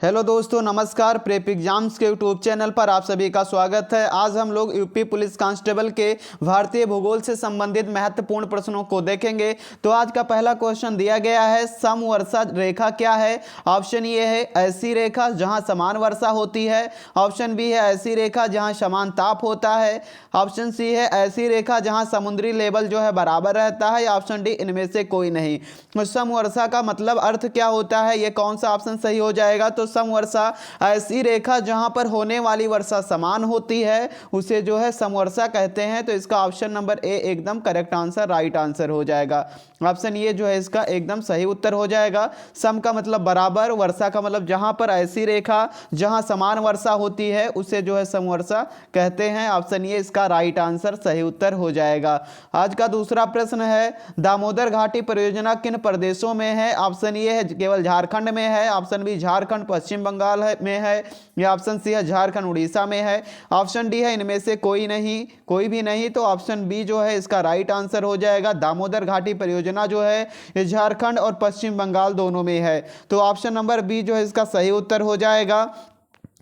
Hello दोस्तों, नमस्कार। Prep exams के यूट्यूब चैनल पर आप सभी का स्वागत है। आज हम लोग यूपी पुलिस कांस्टेबल के भारतीय भूगोल से संबंधित महत्वपूर्ण प्रश्नों को देखेंगे। तो आज का पहला क्वेश्चन दिया गया है, समवर्षा रेखा क्या है। ऑप्शन ए है ऐसी रेखा जहां समान वर्षा होती है। ऑप्शन बी है ऐसी रेखा जहां समान ताप होता है। ऑप्शन सी है ऐसी रेखा जहां समुद्री लेवल जो है बराबर रहता है। ऑप्शन डी इनमें से कोई नहीं। समवर्षा का मतलब अर्थ क्या होता है, ये कौन सा ऑप्शन सही हो जाएगा। तो समवर्षा ऐसी रेखा जहां पर होने वाली वर्षा समान होती है उसे जो है समवर्षा कहते हैं। तो इसका ऑप्शन नंबर ए एकदम करेक्ट आंसर, राइट आंसर हो जाएगा। ऑप्शन ये जो है इसका एकदम सही उत्तर हो जाएगा। सम का मतलब बराबर, वर्षा का मतलब जहां पर ऐसी रेखा जहां समान वर्षा होती है उसे जो है समवर्षा कहते हैं। ऑप्शन ये इसका राइट आंसर, सही उत्तर हो जाएगा। आज का दूसरा प्रश्न है, दामोदर घाटी परियोजना किन प्रदेशों में है। ऑप्शन ये है केवल झारखंड में है। ऑप्शन बी झारखंड पश्चिम बंगाल में है। या ऑप्शन सी है झारखंड उड़ीसा में है। ऑप्शन डी है इनमें से कोई नहीं, कोई भी नहीं। तो ऑप्शन बी जो है इसका राइट आंसर हो जाएगा। दामोदर घाटी परियोजना जो है ये झारखंड और पश्चिम बंगाल दोनों में है। तो ऑप्शन नंबर बी जो है इसका सही उत्तर हो जाएगा।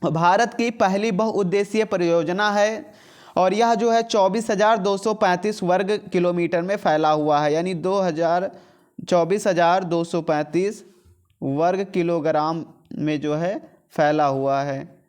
भारत की पहली बहुउद्देशीय परियोजना है और यह जो है 24,235 वर्ग किलोमीटर में फैला हुआ है, यानी 24,235 वर्ग किलोग्राम में जो है फैला हुआ है,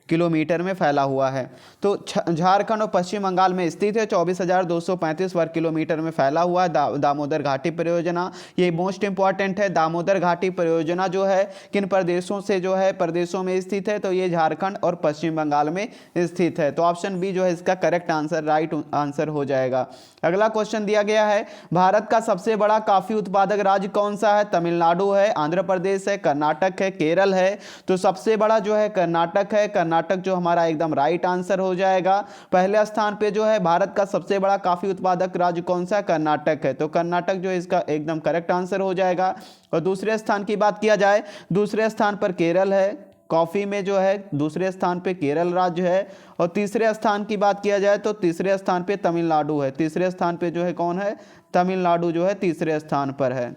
किलोमीटर में फैला हुआ है। तो झारखंड और पश्चिम बंगाल में स्थित है। 24,235 वर्ग किलोमीटर में फैला हुआ है दामोदर घाटी परियोजना। ये मोस्ट इंपॉर्टेंट है। दामोदर घाटी परियोजना जो है किन प्रदेशों से जो है प्रदेशों में स्थित है, तो ये झारखंड और पश्चिम बंगाल में स्थित है। तो ऑप्शन बी जो है इसका करेक्ट आंसर, राइट आंसर हो जाएगा। अगला क्वेश्चन दिया गया है, भारत का सबसे बड़ा कॉफी उत्पादक राज्य कौन सा है। तमिलनाडु है, आंध्र प्रदेश है, कर्नाटक है, केरल है। तो सबसे बड़ा जो है कर्नाटक है। कर्नाटक जो हमारा एकदम राइट आंसर हो जाएगा। पहले स्थान पे जो है भारत का सबसे बड़ा कॉफी उत्पादक राज्य कौन सा है, कर्नाटक है। तो कर्नाटक जो है इसका एकदम करेक्ट आंसर हो जाएगा। और दूसरे स्थान की बात किया जाए, दूसरे स्थान पर केरल है। कॉफी में जो है दूसरे स्थान पे केरल राज्य है। और तीसरे स्थान की बात किया जाए तो तीसरे स्थान पे तमिलनाडु है। तीसरे स्थान पे जो है कौन है, तमिलनाडु जो है तीसरे स्थान पर है।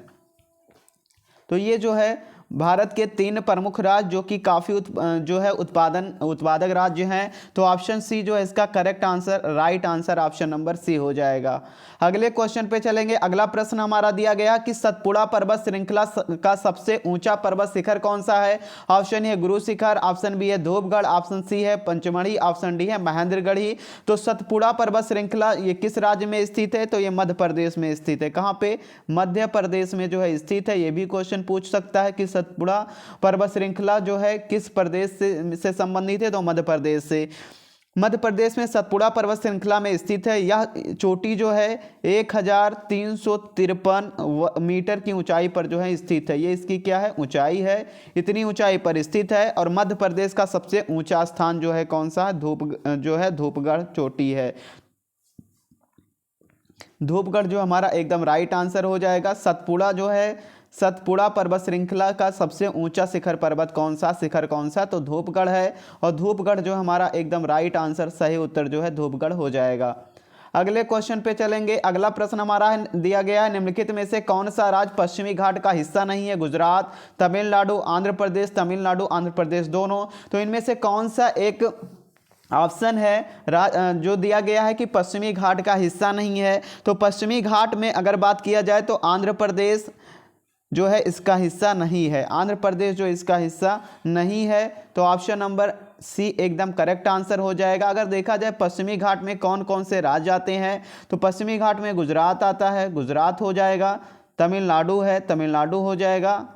तो ये जो है भारत के 3 प्रमुख राज्य जो कि काफ़ी जो है उत्पादक राज्य हैं। तो ऑप्शन सी जो है इसका correct answer, right answer option number C हो जाएगा। अगले क्वेश्चन पे चलेंगे। अगला प्रश्न हमारा दिया गया कि सतपुड़ा पर्वत श्रृंखला का सबसे ऊंचा पर्वत शिखर कौन सा है। Option A Guru Shikhar, option B है धूपगढ़, ऑप्शन सी है पंचमढ़ी, ऑप्शन डी है महेंद्रगढ़ी। तो सतपुड़ा पर्वत श्रृंखला ये किस राज्य में स्थित है, तो ये मध्य प्रदेश में स्थित है। कहाँ पे, मध्य प्रदेश में जो है स्थित है। ये भी क्वेश्चन पूछ सकता है कि सतपुड़ा पर्वत श्रृंखला जो है किस प्रदेश से संबंधित है, तो मध्य प्रदेश से। मध्य प्रदेश में सतपुड़ा पर्वत श्रृंखला में स्थित है। यह चोटी जो है 1353 मीटर की ऊंचाई पर जो है स्थित है। ये इसकी क्या है, ऊंचाई है, इतनी ऊंचाई पर स्थित है। और मध्य प्रदेश का सबसे ऊंचा स्थान जो है कौन सा है, धूपगढ़ चोटी है। धूपगढ़ जो हमारा एकदम राइट आंसर हो जाएगा। सतपुड़ा पर्वत श्रृंखला का सबसे ऊंचा शिखर पर्वत कौन सा, शिखर कौन सा, तो धूपगढ़ है। और धूपगढ़ जो हमारा एकदम राइट आंसर, सही उत्तर जो है धूपगढ़ हो जाएगा। अगले क्वेश्चन पे चलेंगे। अगला प्रश्न हमारा दिया गया है, निम्नलिखित में से कौन सा राज्य पश्चिमी घाट का हिस्सा नहीं है। गुजरात, तमिलनाडु, आंध्र प्रदेश, तमिलनाडु आंध्र प्रदेश दोनों। तो इनमें से कौन सा एक ऑप्शन है जो दिया गया है कि पश्चिमी घाट का हिस्सा नहीं है। तो पश्चिमी घाट में अगर बात किया जाए तो आंध्र प्रदेश जो है इसका हिस्सा नहीं है। आंध्र प्रदेश जो इसका हिस्सा नहीं है। तो ऑप्शन नंबर सी एकदम करेक्ट आंसर हो जाएगा। अगर देखा जाए पश्चिमी घाट में कौन कौन से राज्य आते हैं, तो पश्चिमी घाट में गुजरात आता है, गुजरात हो जाएगा। तमिलनाडु है, तमिलनाडु हो जाएगा।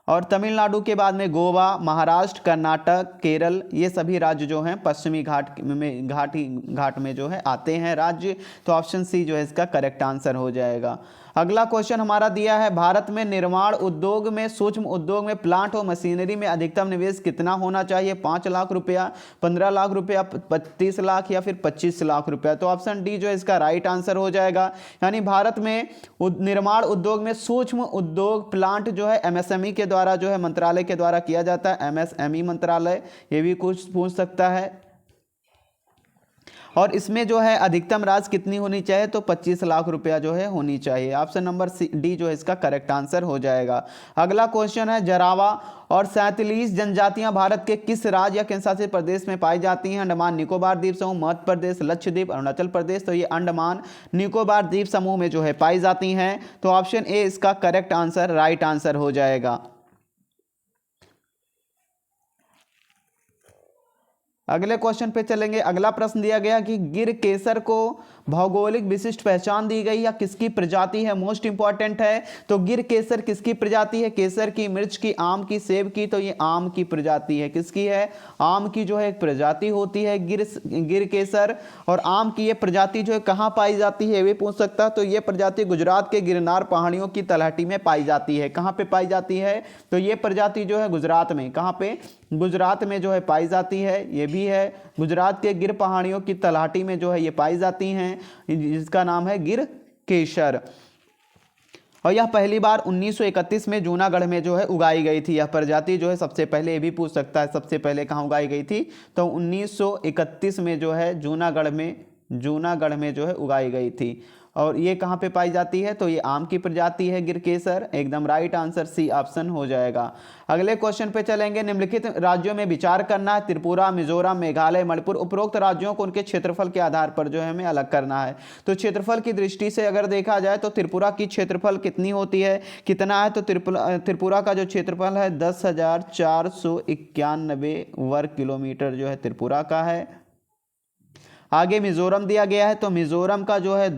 और तमिलनाडु के बाद में गोवा, महाराष्ट्र, कर्नाटक, केरल, ये सभी राज्य जो हैं पश्चिमी घाट में जो है आते हैं राज्य। तो ऑप्शन सी जो है इसका करेक्ट आंसर हो जाएगा। अगला क्वेश्चन हमारा दिया है, भारत में निर्माण उद्योग में, सूक्ष्म उद्योग में, प्लांट और मशीनरी में अधिकतम निवेश कितना होना चाहिए। 5 लाख रुपया, 15 लाख रुपया, 35 लाख या फिर 25 लाख रुपया। तो ऑप्शन डी जो है इसका राइट आंसर हो जाएगा। यानी भारत में निर्माण उद्योग में सूक्ष्म उद्योग प्लांट जो है एमएसएमई के द्वारा जो है मंत्रालय के द्वारा किया जाता है, एमएसएमई मंत्रालय, ये भी कुछ पूछ सकता है। और इसमें जो है अधिकतम राशि कितनी होनी चाहिए, तो 25 लाख रुपया जो है होनी चाहिए। ऑप्शन नंबर डी जो है इसका करेक्ट आंसर हो जाएगा। अगला क्वेश्चन है, जरावा और 47 जनजातियां भारत के किस राज्य या केंद्रशासित प्रदेश में पाई जाती हैं? अंडमान निकोबार द्वीप समूह, मध्य प्रदेश, लक्षद्वीप, अरुणाचल प्रदेश। तो ये अंडमान निकोबार द्वीप समूह में जो है पाई जाती हैं। तो ऑप्शन ए इसका करेक्ट आंसर, राइट आंसर हो जाएगा। अगले क्वेश्चन पे चलेंगे। अगला प्रश्न दिया गया कि गिर केसर को भौगोलिक विशिष्ट पहचान दी गई या किसकी प्रजाति है? मोस्ट इंपॉर्टेंट है। तो गिर केसर किसकी प्रजाति है? केसर की, मिर्च की, आम की, सेब की। तो ये आम की प्रजाति है। किसकी है? आम की जो है एक प्रजाति होती है गिर केसर। और आम की ये प्रजाति जो है कहाँ पाई जाती है, ये भी पूछ सकता। तो ये प्रजाति गुजरात के गिरनार पहाड़ियों की तलहटी में पाई जाती है। कहाँ पे पाई जाती है? तो ये प्रजाति जो है गुजरात में, कहाँ पे? गुजरात में जो है पाई जाती है। ये भी है गुजरात के गिर पहाड़ियों की तलहटी में जो है ये पाई जाती हैं, जिसका नाम है गिर केसर। और यह पहली बार 1931 में जूनागढ़ में जो है उगाई गई थी। यह प्रजाति जो है सबसे पहले, ये भी पूछ सकता है सबसे पहले कहाँ उगाई गई थी। तो 1931 में जो है जूनागढ़ में जो है उगाई गई थी। और ये कहाँ पे पाई जाती है? तो ये आम की प्रजाति है गिर केसर। एकदम राइट आंसर सी ऑप्शन हो जाएगा। अगले क्वेश्चन पे चलेंगे। निम्नलिखित राज्यों में विचार करना है, त्रिपुरा, मिजोरम, मेघालय, मणिपुर। उपरोक्त राज्यों को उनके क्षेत्रफल के आधार पर जो है हमें अलग करना है। तो क्षेत्रफल की दृष्टि से अगर देखा जाए तो त्रिपुरा की क्षेत्रफल कितनी होती है, कितना है? तो त्रिपुरा का जो क्षेत्रफल है 10,491 वर्ग किलोमीटर जो है त्रिपुरा का है। आगे मिजोरम दिया गया है। तो मिजोरम का जो है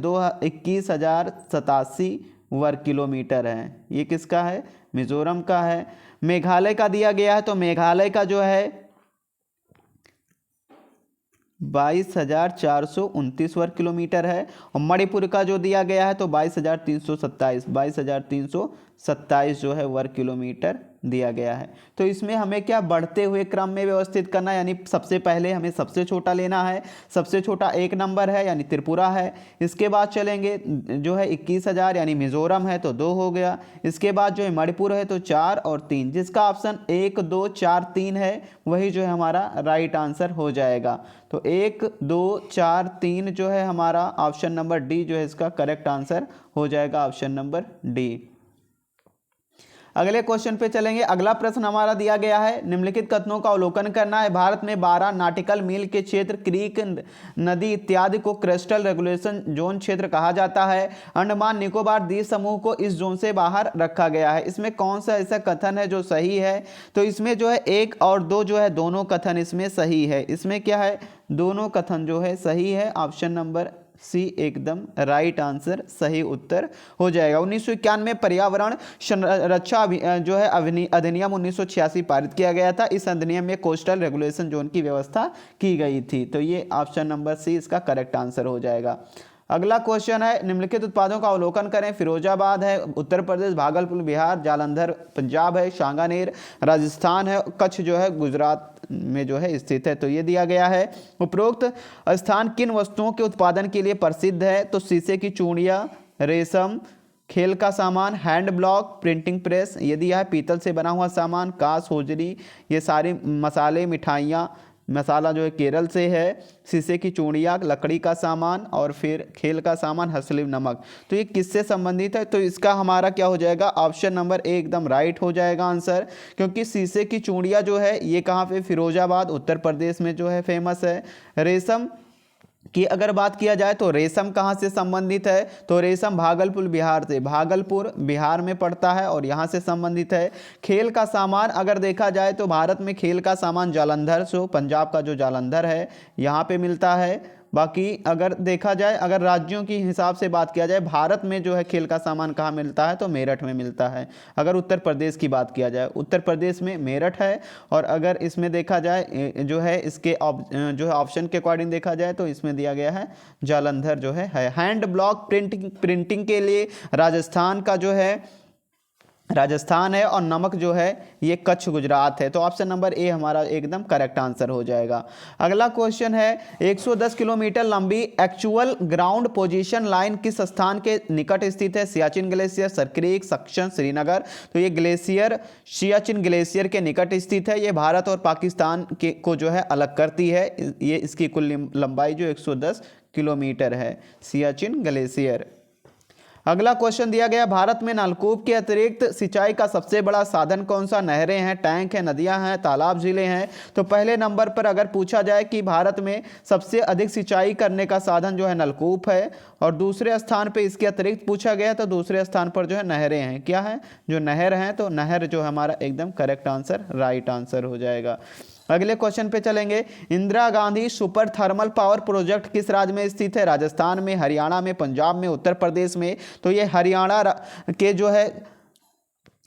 21,087 वर्ग किलोमीटर है। ये किसका है? मिजोरम का है। मेघालय का दिया गया है। तो मेघालय का जो है 22,429 वर्ग किलोमीटर है। और मणिपुर का जो दिया गया है तो 22,327 जो है वर्ग किलोमीटर दिया गया है। तो इसमें हमें क्या बढ़ते हुए क्रम में व्यवस्थित करना है, यानी सबसे पहले हमें सबसे छोटा लेना है। सबसे छोटा 1 नंबर है यानी त्रिपुरा है। इसके बाद चलेंगे जो है 21,000 यानी मिजोरम है तो 2 हो गया। इसके बाद जो है मणिपुर है तो 4 और 3, जिसका ऑप्शन 1, 2, 4, 3 है वही जो है हमारा राइट आंसर हो जाएगा। तो 1, 2, 4, 3 जो है हमारा ऑप्शन नंबर डी जो है इसका करेक्ट आंसर हो जाएगा, ऑप्शन नंबर डी। अगले क्वेश्चन पे चलेंगे। अगला प्रश्न हमारा दिया गया है, निम्नलिखित कथनों का अवलोकन करना है। भारत में 12 नॉटिकल मील के क्षेत्र, क्रीक, नदी इत्यादि को कोस्टल रेगुलेशन जोन क्षेत्र कहा जाता है। अंडमान निकोबार द्वीप समूह को इस जोन से बाहर रखा गया है। इसमें कौन सा ऐसा कथन है जो सही है? तो इसमें जो है 1 और 2 जो है दोनों कथन इसमें सही है। इसमें क्या है? दोनों कथन जो है सही है। ऑप्शन नंबर सी एकदम राइट आंसर, सही उत्तर हो जाएगा। 1991 पर्यावरण संरक्षा जो है अधिनियम 1986 पारित किया गया था। इस अधिनियम में कोस्टल रेगुलेशन जोन की व्यवस्था की गई थी। तो ये ऑप्शन नंबर सी इसका करेक्ट आंसर हो जाएगा। अगला क्वेश्चन है, निम्नलिखित उत्पादों का अवलोकन करें। फिरोजाबाद है उत्तर प्रदेश, भागलपुर बिहार, जालंधर पंजाब है, सांगानेर राजस्थान है, कच्छ जो है गुजरात में जो है स्थित है। तो ये दिया गया है। उपरोक्त स्थान किन वस्तुओं के उत्पादन के लिए प्रसिद्ध है? तो शीशे की चूड़ियाँ, रेशम, खेल का सामान, हैंड ब्लॉक, प्रिंटिंग प्रेस। ये दिया है। पीतल से बना हुआ सामान, कांस, होजरी, ये सारी मसाले, मिठाइयाँ, मसाला जो है केरल से है। शीशे की चूड़ियाँ, लकड़ी का सामान, और फिर खेल का सामान, हसलिव नमक। तो ये किससे संबंधित है? तो इसका हमारा क्या हो जाएगा? ऑप्शन नंबर ए एकदम राइट हो जाएगा आंसर, क्योंकि शीशे की चूड़ियाँ जो है ये कहाँ पे? फिरोजाबाद उत्तर प्रदेश में जो है फेमस है। रेशम की अगर बात किया जाए तो रेशम कहाँ से संबंधित है? तो रेशम भागलपुर बिहार से, भागलपुर बिहार में पड़ता है और यहाँ से संबंधित है। खेल का सामान अगर देखा जाए तो भारत में खेल का सामान जालंधर से, पंजाब का जो जालंधर है यहाँ पे मिलता है। बाकी अगर देखा जाए, अगर राज्यों की हिसाब से बात किया जाए, भारत में जो है खेल का सामान कहाँ मिलता है? तो मेरठ में मिलता है। अगर उत्तर प्रदेश की बात किया जाए, उत्तर प्रदेश में मेरठ है। और अगर इसमें देखा जाए जो है इसके जो है ऑप्शन के अकॉर्डिंग देखा जाए तो इसमें दिया गया है जालंधर जो है। हैंड ब्लॉक प्रिंटिंग के लिए राजस्थान का जो है राजस्थान है और नमक जो है ये कच्छ गुजरात है। तो ऑप्शन नंबर ए हमारा एकदम करेक्ट आंसर हो जाएगा। अगला क्वेश्चन है 110 किलोमीटर लंबी एक्चुअल ग्राउंड पोजीशन लाइन किस स्थान के निकट स्थित है? सियाचिन ग्लेशियर, सरक्रीक, सक्शन, श्रीनगर। तो ये ग्लेशियर सियाचिन ग्लेशियर के निकट स्थित है। ये भारत और पाकिस्तान के को जो है अलग करती है। ये इसकी कुल लंबाई जो 110 किलोमीटर है, सियाचिन ग्लेशियर। अगला क्वेश्चन दिया गया, भारत में नलकूप के अतिरिक्त सिंचाई का सबसे बड़ा साधन कौन सा? नहरें हैं, टैंक हैं, नदियां हैं, तालाब, झीलें हैं। तो पहले नंबर पर अगर पूछा जाए कि भारत में सबसे अधिक सिंचाई करने का साधन जो है नलकूप है, और दूसरे स्थान पे इसके अतिरिक्त पूछा गया तो दूसरे स्थान पर जो है नहरें हैं। क्या है? जो नहर हैं, तो नहर जो हमारा एकदम करेक्ट आंसर, राइट आंसर हो जाएगा। अगले क्वेश्चन पे चलेंगे, Indira Gandhi super thermal power project किस राज्य में स्थित है? राजस्थान में, हरियाणा में, पंजाब में, उत्तर प्रदेश में। तो ये हरियाणा के जो है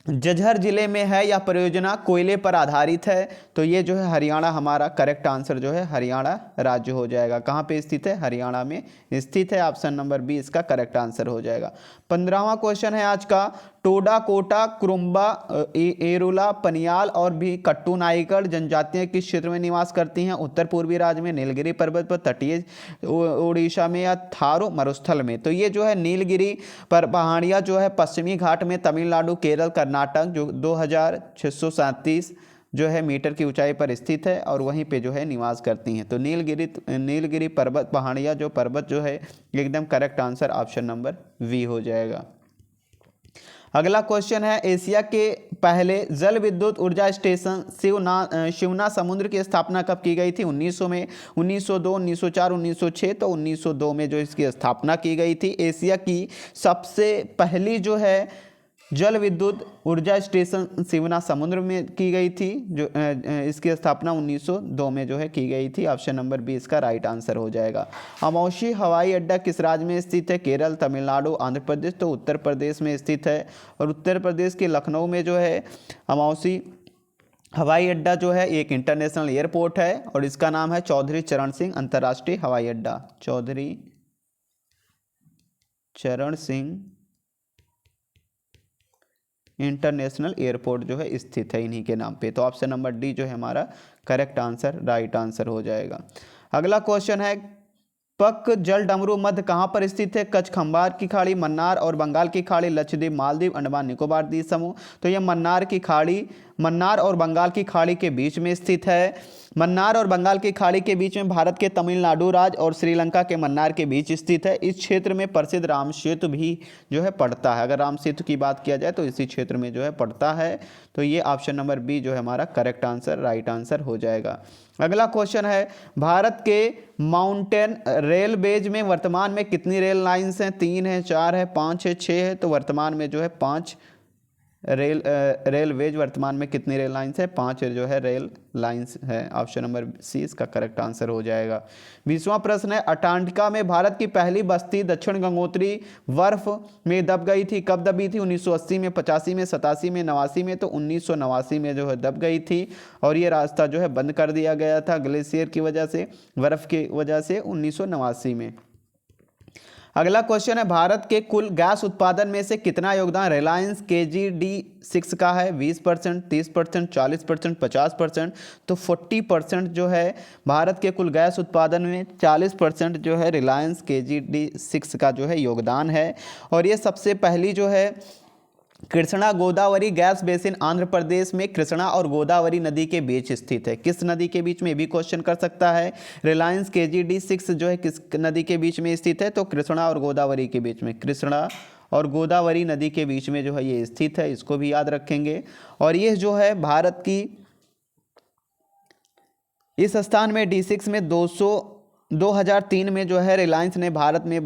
जज्जर जिले में है। यह परियोजना कोयले पर आधारित है। तो ये जो है हरियाणा हमारा करेक्ट आंसर जो है हरियाणा राज्य हो जाएगा। कहाँ पे स्थित है? हरियाणा में स्थित है। ऑप्शन नंबर बी इसका करेक्ट आंसर हो जाएगा। 15वां क्वेश्चन है आज का, टोडा, कोटा, कुरुम्बा, एरुला, पनियाल और भी कट्टू नाइकर जनजातियां किस क्षेत्र में निवास करती हैं? उत्तर पूर्वी राज्य में, नीलगिरी पर्वत पर, तटीय उड़ीसा में, या थारो मरुस्थल में। तो ये जो है नीलगिरी पर पहाड़ियाँ जो है पश्चिमी घाट में, तमिलनाडु, केरल, कर्नाटक, जो 2637 जो है मीटर की ऊंचाई पर स्थित है और वहीं पे जो है निवास करती हैं। तो नीलगिरी पर्वत पहाड़ियाँ जो पर्वत जो है एकदम correct answer option number B हो जाएगा। अगला क्वेश्चन है, एशिया के पहले जल विद्युत ऊर्जा स्टेशन शिवना समुद्र की स्थापना कब की गई थी? 1900 में, 1902, 1904, 1906। तो 1902 में जो इसकी स्थापना की गई थी। एशिया की सबसे पहली जो है जल विद्युत ऊर्जा स्टेशन शिवना समुद्र में की गई थी। जो इसकी स्थापना 1902 में जो है की गई थी। ऑप्शन नंबर बी इसका राइट आंसर हो जाएगा। अमौसी हवाई अड्डा किस राज्य में स्थित है? केरल, तमिलनाडु, आंध्र प्रदेश। तो उत्तर प्रदेश में स्थित है। और उत्तर प्रदेश के लखनऊ में जो है अमौसी हवाई अड्डा जो है एक इंटरनेशनल एयरपोर्ट है और इसका नाम है चौधरी चरण सिंह अंतर्राष्ट्रीय हवाई अड्डा। चौधरी चरण सिंह इंटरनेशनल एयरपोर्ट जो है स्थित है इन्हीं के नाम पे। तो ऑप्शन नंबर डी जो है हमारा करेक्ट आंसर, राइट आंसर हो जाएगा। अगला क्वेश्चन है, पक जल डमरू मध्य कहाँ पर स्थित है? कच्छ, खंबार की खाड़ी, मन्नार और बंगाल की खाड़ी, लक्षद्वीप, मालदीव, अंडमान निकोबार द्वीप समूह। तो यह मन्नार और बंगाल की खाड़ी के बीच में स्थित है। मन्नार और बंगाल की खाड़ी के बीच में भारत के तमिलनाडु राज्य और श्रीलंका के मन्नार के बीच स्थित है। इस क्षेत्र में प्रसिद्ध राम सेतु भी जो है पड़ता है। अगर राम सेतु की बात किया जाए तो इसी क्षेत्र में जो है पड़ता है। तो ये ऑप्शन नंबर बी जो है हमारा करेक्ट आंसर, राइट आंसर हो जाएगा। अगला क्वेश्चन है, भारत के माउंटेन रेलवेज में वर्तमान में कितनी रेल लाइंस हैं? 3 है, 4 है, 5 है, 6 है। तो वर्तमान में जो है 5 रेलवेज वर्तमान में कितनी रेल लाइंस है? 5 जो है रेल लाइंस है। ऑप्शन नंबर सी इसका करेक्ट आंसर हो जाएगा। 20वां प्रश्न है, अंटार्कटिका में भारत की पहली बस्ती दक्षिण गंगोत्री बर्फ में दब गई थी। कब दबी थी? 1980 में, 85 में, 87 में, 89 में। तो 1989 में जो है दब गई थी और ये रास्ता जो है बंद कर दिया गया था ग्लेशियर की वजह से, बर्फ की वजह से 1989 में। अगला क्वेश्चन है, भारत के कुल गैस उत्पादन में से कितना योगदान रिलायंस KG-D6 का है? 20%, 30%, 40%, 50%। तो 40% जो है भारत के कुल गैस उत्पादन में 40% जो है रिलायंस KG-D6 का जो है योगदान है। और ये सबसे पहली जो है कृष्णा गोदावरी गैस बेसिन आंध्र प्रदेश में कृष्णा और गोदावरी नदी के बीच स्थित है। किस नदी के बीच में भी क्वेश्चन कर सकता है। रिलायंस KG-D6 जो है किस नदी के बीच में स्थित है? तो कृष्णा और गोदावरी के बीच में, कृष्णा और गोदावरी नदी के बीच में जो है ये स्थित है। इसको भी याद रखेंगे। और ये जो है भारत की इस स्थान में D6 में 2003 में जो है रिलायंस ने भारत में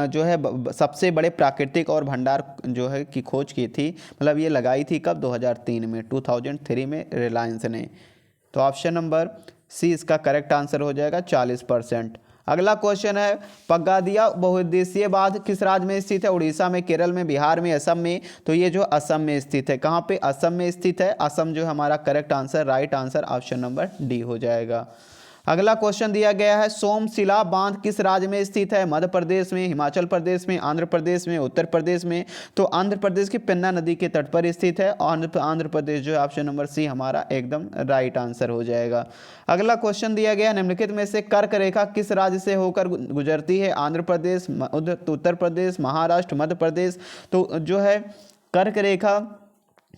जो है सबसे बड़े प्राकृतिक और भंडार जो है की खोज की थी। मतलब ये लगाई थी कब? 2003 में, 2003 में रिलायंस ने। तो ऑप्शन नंबर सी इसका करेक्ट आंसर हो जाएगा, 40%। अगला क्वेश्चन है, पगडिया बहुउद्देशीय बांध किस राज्य में स्थित है? उड़ीसा में, केरल में, बिहार में, असम में। तो ये जो असम में स्थित है। कहाँ पे? असम में स्थित है। असम जो हमारा correct answer, right answer option number D हो जाएगा। अगला क्वेश्चन दिया गया है, सोमशिला बांध किस राज्य में स्थित है? मध्य प्रदेश में, हिमाचल प्रदेश में, आंध्र प्रदेश में, उत्तर प्रदेश में। तो आंध्र प्रदेश की पेन्ना नदी के तट पर स्थित है। आंध्र प्रदेश जो है ऑप्शन नंबर सी हमारा एकदम राइट आंसर हो जाएगा। अगला क्वेश्चन दिया गया, निम्नलिखित में से कर्क रेखा किस राज्य से होकर गुजरती है? आंध्र प्रदेश, उत्तर प्रदेश, महाराष्ट्र, मध्य प्रदेश। तो जो है कर्क रेखा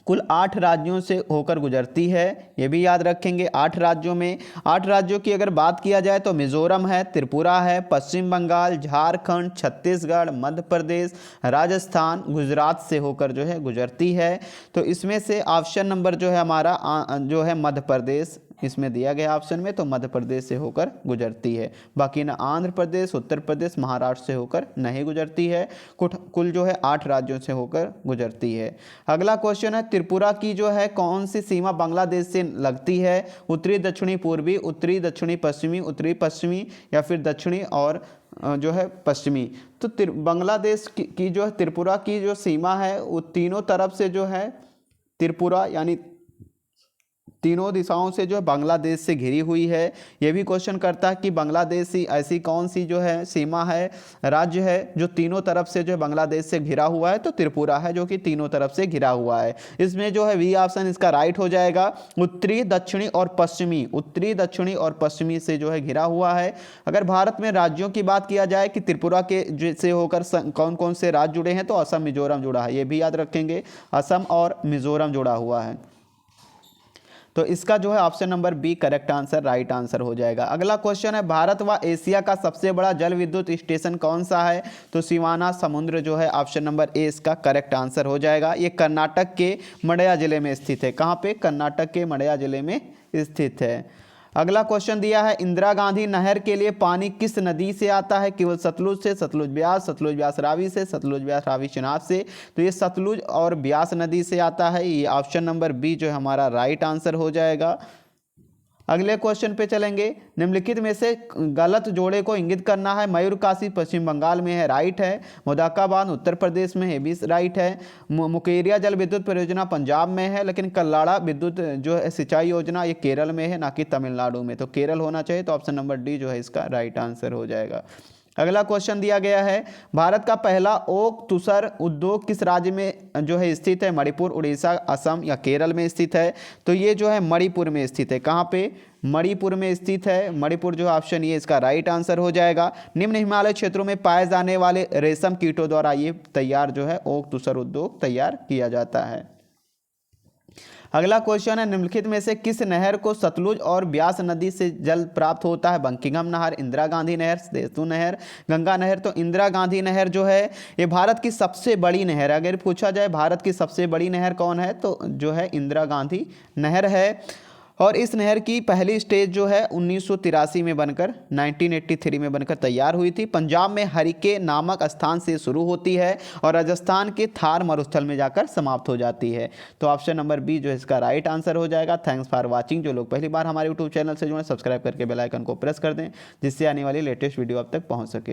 कुल 8 राज्यों से होकर गुजरती है, ये भी याद रखेंगे। 8 राज्यों में, 8 राज्यों की अगर बात किया जाए तो मिजोरम है, त्रिपुरा है, पश्चिम बंगाल, झारखंड, छत्तीसगढ़, मध्य प्रदेश, राजस्थान, गुजरात से होकर जो है गुजरती है। तो इसमें से ऑप्शन नंबर जो है हमारा जो है मध्य प्रदेश इसमें दिया गया ऑप्शन में, तो मध्य प्रदेश से होकर गुजरती है। बाकी ना आंध्र प्रदेश, उत्तर प्रदेश, महाराष्ट्र से होकर नहीं गुजरती है। कुल जो है 8 राज्यों से होकर गुजरती है। अगला क्वेश्चन है, त्रिपुरा की जो है कौन सी सीमा बांग्लादेश से लगती है? उत्तरी, दक्षिणी, पूर्वी, उत्तरी, दक्षिणी, पश्चिमी, उत्तरी पश्चिमी, या फिर दक्षिणी और जो है पश्चिमी। तो बांग्लादेश की जो है त्रिपुरा की जो सीमा है वो तीनों तरफ से जो है त्रिपुरा यानी तीनों दिशाओं से जो है बांग्लादेश से घिरी हुई है। यह भी क्वेश्चन करता है कि बांग्लादेश ही ऐसी कौन सी जो है सीमा है, राज्य है जो तीनों तरफ से जो है बांग्लादेश से घिरा हुआ है? तो त्रिपुरा है जो कि तीनों तरफ से घिरा हुआ है। इसमें जो है बी ऑप्शन इसका राइट हो जाएगा। उत्तरी, दक्षिणी और पश्चिमी, उत्तरी, दक्षिणी और पश्चिमी से जो है घिरा हुआ है। अगर भारत में राज्यों की बात किया जाए कि त्रिपुरा के से होकर कौन कौन से राज्य जुड़े हैं, तो असम, मिजोरम जुड़ा है, ये भी याद रखेंगे, असम और मिजोरम जुड़ा हुआ है। तो इसका जो है option number B correct answer, right answer हो जाएगा। अगला क्वेश्चन है, भारत व एशिया का सबसे बड़ा जल विद्युत स्टेशन कौन सा है? तो शिवाना समुद्र जो है ऑप्शन नंबर ए इसका करेक्ट आंसर हो जाएगा। ये कर्नाटक के मडया जिले में स्थित है। कहाँ पे? कर्नाटक के मडया जिले में स्थित है। अगला क्वेश्चन दिया है, इंदिरा गांधी नहर के लिए पानी किस नदी से आता है? केवल सतलुज से, सतलुज ब्यास, सतलुज ब्यास रावी से, सतलुज ब्यास रावी चिनाब से। तो ये सतलुज और ब्यास नदी से आता है। ये ऑप्शन नंबर बी जो है हमारा राइट आंसर हो जाएगा। अगले क्वेश्चन पे चलेंगे, निम्नलिखित में से गलत जोड़े को इंगित करना है। मयूरकाशी पश्चिम बंगाल में है, राइट है। मुदाकाबाद उत्तर प्रदेश में है, भी राइट है। मुकेरिया जल विद्युत परियोजना पंजाब में है, लेकिन कल्लाड़ा विद्युत जो है सिंचाई योजना ये केरल में है, ना कि तमिलनाडु में। तो केरल होना चाहिए, तो ऑप्शन नंबर डी जो है इसका राइट आंसर हो जाएगा। अगला क्वेश्चन दिया गया है, भारत का पहला ओक तुषार उद्योग किस राज्य में जो है स्थित है? मणिपुर, उड़ीसा, असम या केरल में स्थित है? तो ये जो है मणिपुर में स्थित है। कहाँ पे? मणिपुर में स्थित है। मणिपुर जो ऑप्शन ये इसका राइट आंसर हो जाएगा। निम्न हिमालय क्षेत्रों में पाए जाने वाले रेशम कीटों द्वारा ये तैयार जो है ओक तुषार उद्योग तैयार किया जाता है। अगला क्वेश्चन है, निम्नलिखित में से किस नहर को सतलुज और ब्यास नदी से जल प्राप्त होता है? बंकिंघम नहर, इंदिरा गांधी नहर, सेतु नहर, गंगा नहर। तो इंदिरा गांधी नहर जो है ये भारत की सबसे बड़ी नहर है। अगर पूछा जाए भारत की सबसे बड़ी नहर कौन है, तो जो है इंदिरा गांधी नहर है। और इस नहर की पहली स्टेज जो है 1983 में बनकर 1983 में बनकर तैयार हुई थी। पंजाब में हरिके नामक स्थान से शुरू होती है और राजस्थान के थार मरुस्थल में जाकर समाप्त हो जाती है। तो ऑप्शन नंबर बी जो है इसका राइट आंसर हो जाएगा। Thanks for watching. जो लोग पहली बार हमारे यूट्यूब चैनल से जुड़े, सब्सक्राइब करके बेल आइकन को प्रेस कर दें, जिससे आने वाली लेटेस्ट वीडियो आप तक पहुँच सके।